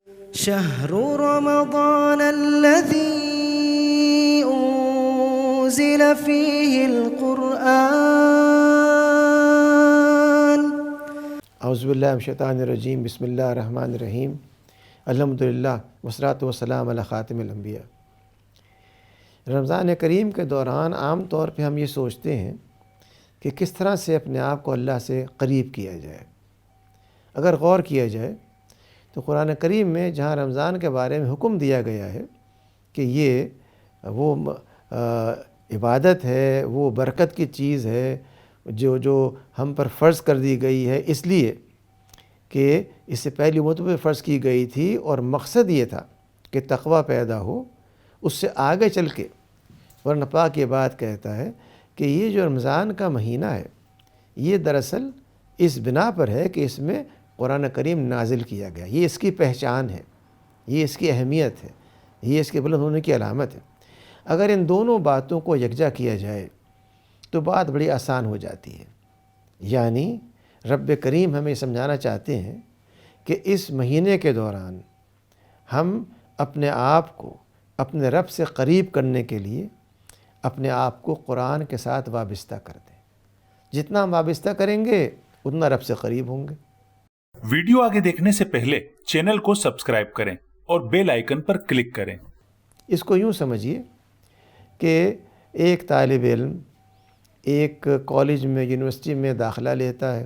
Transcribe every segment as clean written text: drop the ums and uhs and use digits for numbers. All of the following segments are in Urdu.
شهر رمضان الذي أنزل فيه القرآن اعوذ باللہ من الشیطان الرجیم بسم اللہ الرحمن الرحیم الحمدللہ والصلاۃ والسلام علی خاتم الانبیاء۔ رمضان کریم کے دوران عام طور پہ ہم یہ سوچتے ہیں کہ کس طرح سے اپنے آپ کو اللہ سے قریب کیا جائے۔ اگر غور کیا جائے تو قرآن کریم میں جہاں رمضان کے بارے میں حکم دیا گیا ہے کہ یہ وہ عبادت ہے، وہ برکت کی چیز ہے جو ہم پر فرض کر دی گئی ہے، اس لیے کہ اس سے پہلی امتوں پہ فرض کی گئی تھی اور مقصد یہ تھا کہ تقوی پیدا ہو۔ اس سے آگے چل کے قرآن پاک یہ بات کہتا ہے کہ یہ جو رمضان کا مہینہ ہے یہ دراصل اس بنا پر ہے کہ اس میں قرآن کریم نازل کیا گیا، یہ اس کی پہچان ہے، یہ اس کی اہمیت ہے، یہ اس کے بلند ہونے کی علامت ہے۔ اگر ان دونوں باتوں کو یکجا کیا جائے تو بات بڑی آسان ہو جاتی ہے۔ یعنی رب کریم ہمیں سمجھانا چاہتے ہیں کہ اس مہینے کے دوران ہم اپنے آپ کو اپنے رب سے قریب کرنے کے لیے اپنے آپ کو قرآن کے ساتھ وابستہ کر دیں۔ جتنا ہم وابستہ کریں گے اتنا رب سے قریب ہوں گے۔ ویڈیو آگے دیکھنے سے پہلے چینل کو سبسکرائب کریں اور بیل آئیکن پر کلک کریں۔ اس کو یوں سمجھیے کہ ایک طالب علم ایک کالج میں یونیورسٹی میں داخلہ لیتا ہے،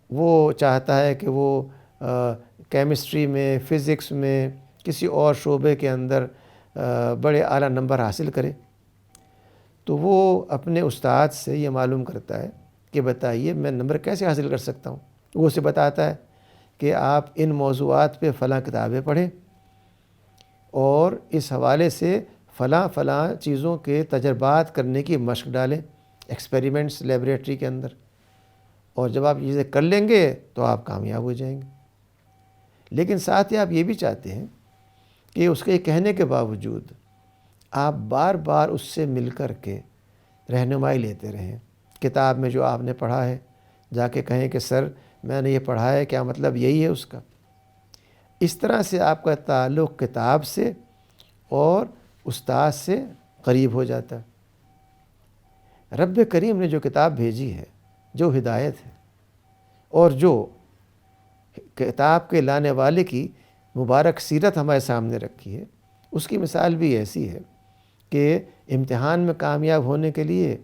وہ چاہتا ہے کہ وہ کیمسٹری میں، فزکس میں، کسی اور شعبے کے اندر بڑے اعلیٰ نمبر حاصل کرے، تو وہ اپنے استاد سے یہ معلوم کرتا ہے کہ بتائیے میں نمبر کیسے حاصل کر سکتا ہوں۔ وہ اسے بتاتا ہے کہ آپ ان موضوعات پہ فلاں کتابیں پڑھیں اور اس حوالے سے فلاں فلاں چیزوں کے تجربات کرنے کی مشق ڈالیں، ایکسپیریمنٹس لیبریٹری کے اندر، اور جب آپ یہ چیزیں کر لیں گے تو آپ کامیاب ہو جائیں گے۔ لیکن ساتھ ہی آپ یہ بھی چاہتے ہیں کہ اس کے کہنے کے باوجود آپ بار بار اس سے مل کر کے رہنمائی لیتے رہیں، کتاب میں جو آپ نے پڑھا ہے جا کے کہیں کہ سر میں نے یہ پڑھا ہے، کیا مطلب یہی ہے اس کا۔ اس طرح سے آپ کا تعلق کتاب سے اور استاد سے قریب ہو جاتا ہے۔ رب کریم نے جو کتاب بھیجی ہے، جو ہدایت ہے، اور جو کتاب کے لانے والے کی مبارک سیرت ہمارے سامنے رکھی ہے، اس کی مثال بھی ایسی ہے کہ امتحان میں کامیاب ہونے کے لیے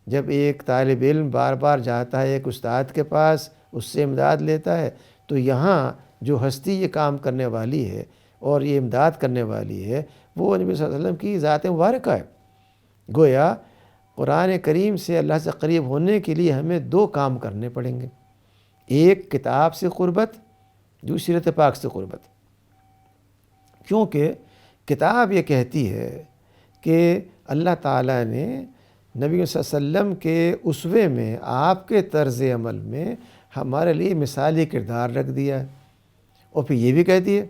جب ایک طالب علم بار بار جاتا ہے ایک استاد کے پاس، اس سے امداد لیتا ہے، تو یہاں جو ہستی یہ کام کرنے والی ہے اور یہ امداد کرنے والی ہے وہ نبی صلی اللہ علیہ وسلم کی ذات مبارکہ ہے۔ گویا قرآن کریم سے اللہ سے قریب ہونے کے لیے ہمیں دو کام کرنے پڑیں گے، ایک کتاب سے قربت، دوسری سیرت پاک سے قربت۔ کیونکہ کتاب یہ کہتی ہے کہ اللہ تعالیٰ نے نبی صلی اللہ علیہ وسلم کے اسوے میں، آپ کے طرز عمل میں ہمارے لیے مثالی کردار رکھ دیا ہے، اور پھر یہ بھی کہتی ہے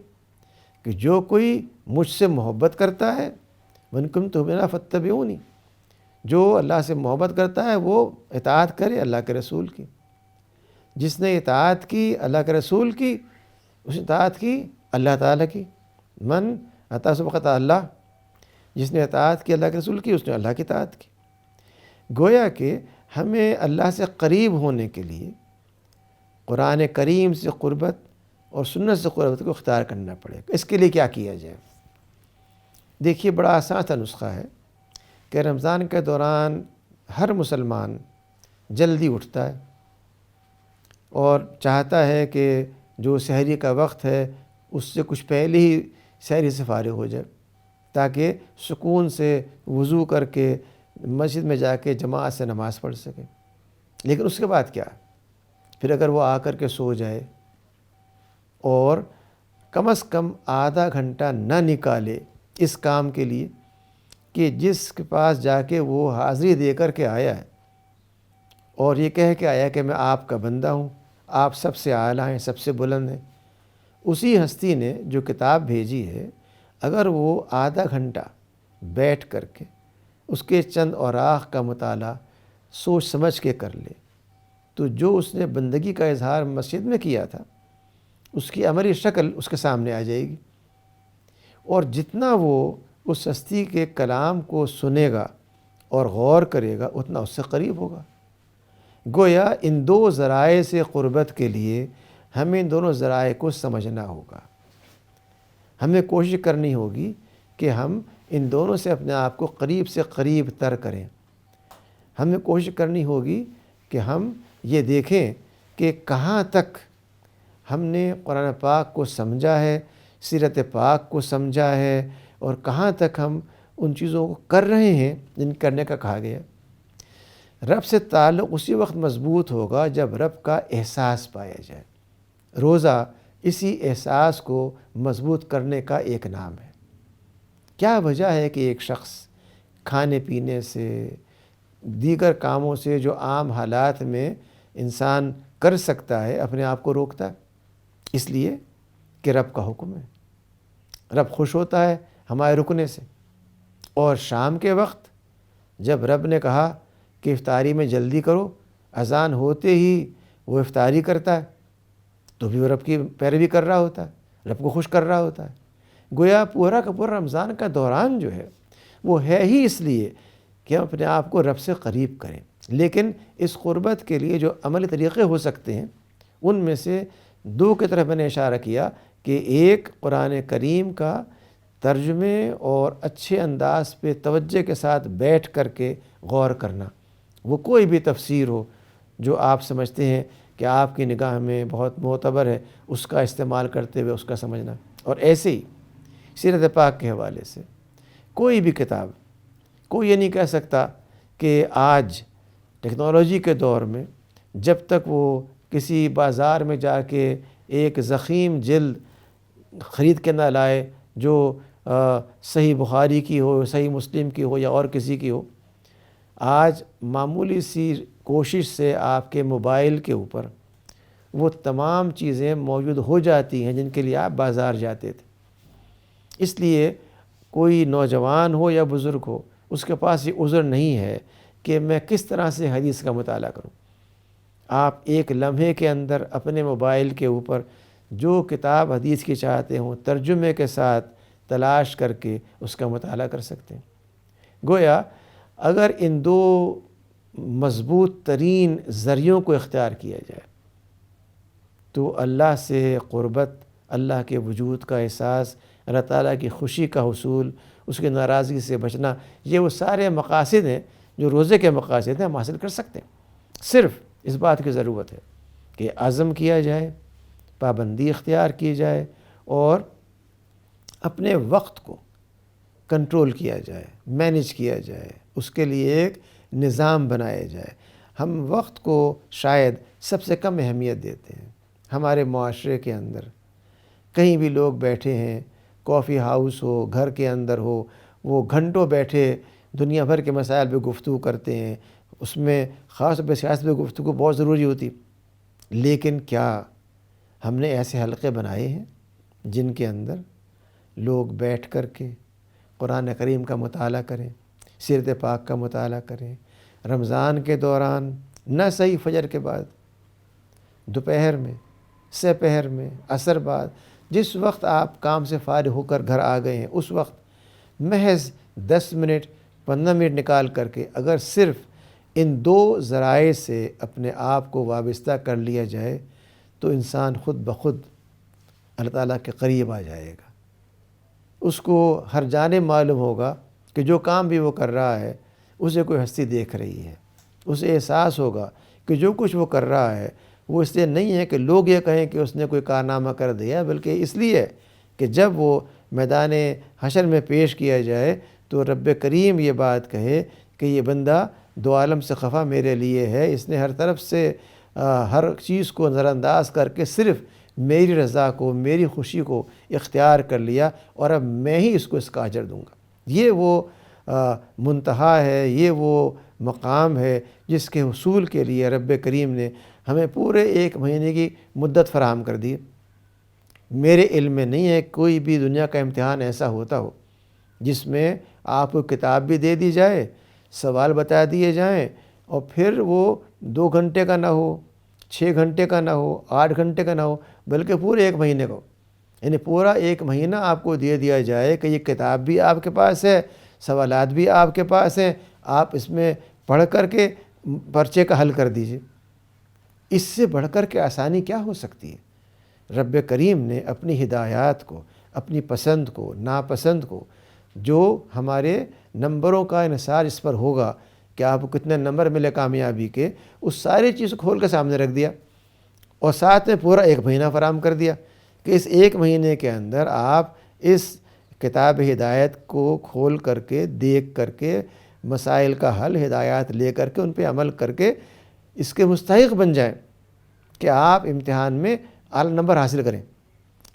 کہ جو کوئی مجھ سے محبت کرتا ہے وَإِن كُنتُم مُّؤْمِنِينَ فَاتَّبِعُونِي، جو اللہ سے محبت کرتا ہے وہ اطاعت کرے اللہ کے رسول کی۔ جس نے اطاعت کی اللہ کے رسول کی، اس نے اطاعت کی اللہ تعالیٰ کی۔ من اطاع فقط اللہ، جس نے اطاعت کی اللہ کے رسول کی اس نے اللہ کی اطاعت کی۔ گویا کہ ہمیں اللہ سے قریب ہونے کے لیے قرآن کریم سے قربت اور سنت سے قربت کو اختیار کرنا پڑے گا۔ اس کے لیے کیا کیا جائے؟ دیکھیے بڑا آسان سا نسخہ ہے کہ رمضان کے دوران ہر مسلمان جلدی اٹھتا ہے اور چاہتا ہے کہ جو سحری کا وقت ہے اس سے کچھ پہلے ہی سحری سے فارغ ہو جائے، تاکہ سکون سے وضو کر کے مسجد میں جا کے جماعت سے نماز پڑھ سکے۔ لیکن اس کے بعد کیا؟ پھر اگر وہ آ کر کے سو جائے اور کم از کم آدھا گھنٹہ نہ نکالے اس کام کے لیے کہ جس کے پاس جا کے وہ حاضری دے کر کے آیا ہے اور یہ کہہ کے آیا کہ میں آپ کا بندہ ہوں، آپ سب سے اعلیٰ ہیں، سب سے بلند ہیں، اسی ہستی نے جو کتاب بھیجی ہے اگر وہ آدھا گھنٹہ بیٹھ کر کے اس کے چند اوراق کا مطالعہ سوچ سمجھ کے کر لے، تو جو اس نے بندگی کا اظہار مسجد میں کیا تھا اس کی عملی شکل اس کے سامنے آ جائے گی، اور جتنا وہ اس ہستی کے کلام کو سنے گا اور غور کرے گا اتنا اس سے قریب ہوگا۔ گویا ان دو ذرائع سے قربت کے لیے ہمیں ان دونوں ذرائع کو سمجھنا ہوگا۔ ہمیں کوشش کرنی ہوگی کہ ہم ان دونوں سے اپنے آپ کو قریب سے قریب تر کریں۔ ہمیں کوشش کرنی ہوگی کہ ہم یہ دیکھیں کہ کہاں تک ہم نے قرآن پاک کو سمجھا ہے، سیرت پاک کو سمجھا ہے، اور کہاں تک ہم ان چیزوں کو کر رہے ہیں جن کرنے کا کہا گیا۔ رب سے تعلق اسی وقت مضبوط ہوگا جب رب کا احساس پایا جائے۔ روزہ اسی احساس کو مضبوط کرنے کا ایک نام ہے۔ کیا وجہ ہے کہ ایک شخص کھانے پینے سے، دیگر کاموں سے جو عام حالات میں انسان کر سکتا ہے، اپنے آپ کو روکتا ہے؟ اس لیے کہ رب کا حکم ہے۔ رب خوش ہوتا ہے ہمارے رکنے سے، اور شام کے وقت جب رب نے کہا کہ افطاری میں جلدی کرو، اذان ہوتے ہی وہ افطاری کرتا ہے، تو بھی وہ رب کی پیروی کر رہا ہوتا ہے، رب کو خوش کر رہا ہوتا ہے۔ گویا پورا کا پورا رمضان کا دوران جو ہے وہ ہے ہی اس لیے کہ ہم اپنے آپ کو رب سے قریب کریں۔ لیکن اس قربت کے لیے جو عملی طریقے ہو سکتے ہیں ان میں سے دو کی طرف میں نے اشارہ کیا، کہ ایک قرآن کریم کا ترجمے اور اچھے انداز پہ توجہ کے ساتھ بیٹھ کر کے غور کرنا، وہ کوئی بھی تفسیر ہو جو آپ سمجھتے ہیں کہ آپ کی نگاہ میں بہت معتبر ہے، اس کا استعمال کرتے ہوئے اس کا سمجھنا۔ اور ایسے ہی سیرت پاک کے حوالے سے کوئی بھی کتاب، کوئی یہ نہیں کہہ سکتا کہ آج ٹیکنالوجی کے دور میں جب تک وہ کسی بازار میں جا کے ایک ضخیم جلد خرید کے نہ لائے جو صحیح بخاری کی ہو، صحیح مسلم کی ہو یا اور کسی کی ہو، آج معمولی سی کوشش سے آپ کے موبائل کے اوپر وہ تمام چیزیں موجود ہو جاتی ہیں جن کے لیے آپ بازار جاتے تھے۔ اس لیے کوئی نوجوان ہو یا بزرگ ہو، اس کے پاس یہ عذر نہیں ہے کہ میں کس طرح سے حدیث کا مطالعہ کروں۔ آپ ایک لمحے کے اندر اپنے موبائل کے اوپر جو کتاب حدیث کی چاہتے ہوں ترجمے کے ساتھ تلاش کر کے اس کا مطالعہ کر سکتے ہیں۔ گویا اگر ان دو مضبوط ترین ذریعوں کو اختیار کیا جائے تو اللہ سے قربت، اللہ کے وجود کا احساس، اللہ تعالیٰ کی خوشی کا حصول، اس کی ناراضگی سے بچنا، یہ وہ سارے مقاصد ہیں جو روزے کے مقاصد ہیں، ہم حاصل کر سکتے ہیں۔ صرف اس بات کی ضرورت ہے کہ عزم کیا جائے، پابندی اختیار کی جائے، اور اپنے وقت کو کنٹرول کیا جائے، مینیج کیا جائے، اس کے لیے ایک نظام بنایا جائے۔ ہم وقت کو شاید سب سے کم اہمیت دیتے ہیں۔ ہمارے معاشرے کے اندر کہیں بھی لوگ بیٹھے ہیں، کافی ہاؤس ہو، گھر کے اندر ہو، وہ گھنٹوں بیٹھے دنیا بھر کے مسائل پہ گفتگو کرتے ہیں، اس میں خاص طور پہ سیاست پہ گفتگو بہت ضروری ہوتی۔ لیکن کیا ہم نے ایسے حلقے بنائے ہیں جن کے اندر لوگ بیٹھ کر کے قرآن کریم کا مطالعہ کریں، سیرت پاک کا مطالعہ کریں؟ رمضان کے دوران نہ صحیح فجر کے بعد، دوپہر میں، سپہر میں، عصر بعد، جس وقت آپ کام سے فارغ ہو کر گھر آ گئے ہیں اس وقت محض 10 منٹ 15 منٹ نکال کر کے اگر صرف ان دو ذرائع سے اپنے آپ کو وابستہ کر لیا جائے تو انسان خود بخود اللہ تعالیٰ کے قریب آ جائے گا۔ اس کو ہر جانب معلوم ہوگا کہ جو کام بھی وہ کر رہا ہے اسے کوئی ہستی دیکھ رہی ہے۔ اسے احساس ہوگا کہ جو کچھ وہ کر رہا ہے وہ اس لیے نہیں ہے کہ لوگ یہ کہیں کہ اس نے کوئی کارنامہ کر دیا، بلکہ اس لیے کہ جب وہ میدان حشر میں پیش کیا جائے تو رب کریم یہ بات کہے کہ یہ بندہ دو عالم سے خفا میرے لیے ہے، اس نے ہر طرف سے ہر چیز کو نظر انداز کر کے صرف میری رضا کو، میری خوشی کو اختیار کر لیا، اور اب میں ہی اس کو اس کا اجر دوں گا۔ یہ وہ منتہا ہے، یہ وہ مقام ہے جس کے حصول کے لیے رب کریم نے ہمیں پورے 1 مہینے کی مدت فراہم کر دی۔ میرے علم میں نہیں ہے کوئی بھی دنیا کا امتحان ایسا ہوتا ہو جس میں آپ کو کتاب بھی دے دی جائے، سوال بتا دیے جائیں، اور پھر وہ 2 گھنٹے کا نہ ہو، 6 گھنٹے کا نہ ہو، 8 گھنٹے کا نہ ہو، بلکہ پورے 1 مہینے کو، یعنی پورا 1 مہینہ آپ کو دے دیا جائے کہ یہ کتاب بھی آپ کے پاس ہے، سوالات بھی آپ کے پاس ہیں، آپ اس میں پڑھ کر کے پرچے کا حل کر دیجئے۔ اس سے بڑھ کر کے آسانی کیا ہو سکتی ہے؟ رب کریم نے اپنی ہدایات کو، اپنی پسند کو، ناپسند کو، جو ہمارے نمبروں کا انحصار اس پر ہوگا کہ آپ کو کتنے نمبر ملے کامیابی کے، اس ساری چیز کو کھول کے سامنے رکھ دیا، اور ساتھ میں پورا 1 مہینہ فراہم کر دیا کہ اس 1 مہینے کے اندر آپ اس کتاب ہدایت کو کھول کر کے، دیکھ کر کے، مسائل کا حل، ہدایات لے کر کے، ان پہ عمل کر کے اس کے مستحق بن جائیں کہ آپ امتحان میں اعلیٰ نمبر حاصل کریں۔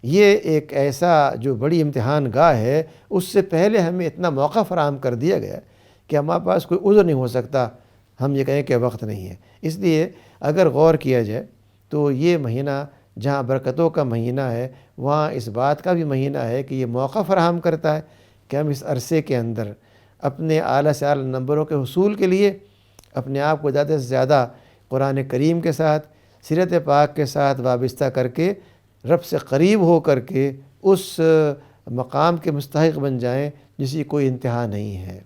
یہ ایک ایسا جو بڑی امتحان گاہ ہے، اس سے پہلے ہمیں اتنا موقع فراہم کر دیا گیا کہ ہمارے پاس کوئی عذر نہیں ہو سکتا ہم یہ کہیں کہ وقت نہیں ہے۔ اس لیے اگر غور کیا جائے تو یہ مہینہ جہاں برکتوں کا مہینہ ہے، وہاں اس بات کا بھی مہینہ ہے کہ یہ موقع فراہم کرتا ہے کہ ہم اس عرصے کے اندر اپنے اعلیٰ سے اعلیٰ نمبروں کے حصول کے لیے اپنے آپ کو زیادہ سے زیادہ قرآن کریم کے ساتھ، سیرت پاک کے ساتھ وابستہ کر کے، رب سے قریب ہو کر کے اس مقام کے مستحق بن جائیں جس کی کوئی انتہا نہیں ہے۔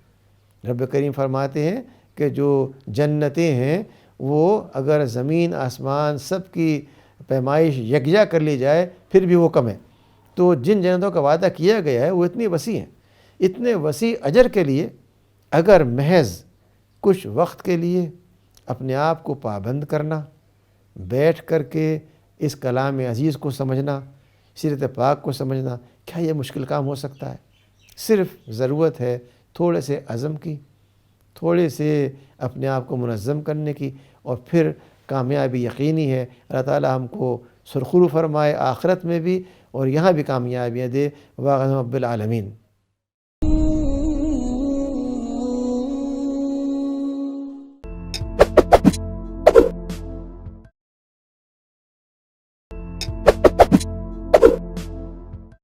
رب کریم فرماتے ہیں کہ جو جنتیں ہیں وہ اگر زمین آسمان سب کی پیمائش یکجا کر لی جائے پھر بھی وہ کم ہے۔ تو جن جنتوں کا وعدہ کیا گیا ہے وہ اتنی وسیع ہیں، اتنے وسیع اجر کے لیے اگر محض کچھ وقت کے لیے اپنے آپ کو پابند کرنا، بیٹھ کر کے اس کلام عزیز کو سمجھنا، سیرت پاک کو سمجھنا، کیا یہ مشکل کام ہو سکتا ہے؟ صرف ضرورت ہے تھوڑے سے عزم کی، تھوڑے سے اپنے آپ کو منظم کرنے کی، اور پھر کامیابی یقینی ہے۔ اللہ تعالی ہم کو سرخرو فرمائے آخرت میں بھی اور یہاں بھی کامیابیاں دے۔ واغ رب العالمین۔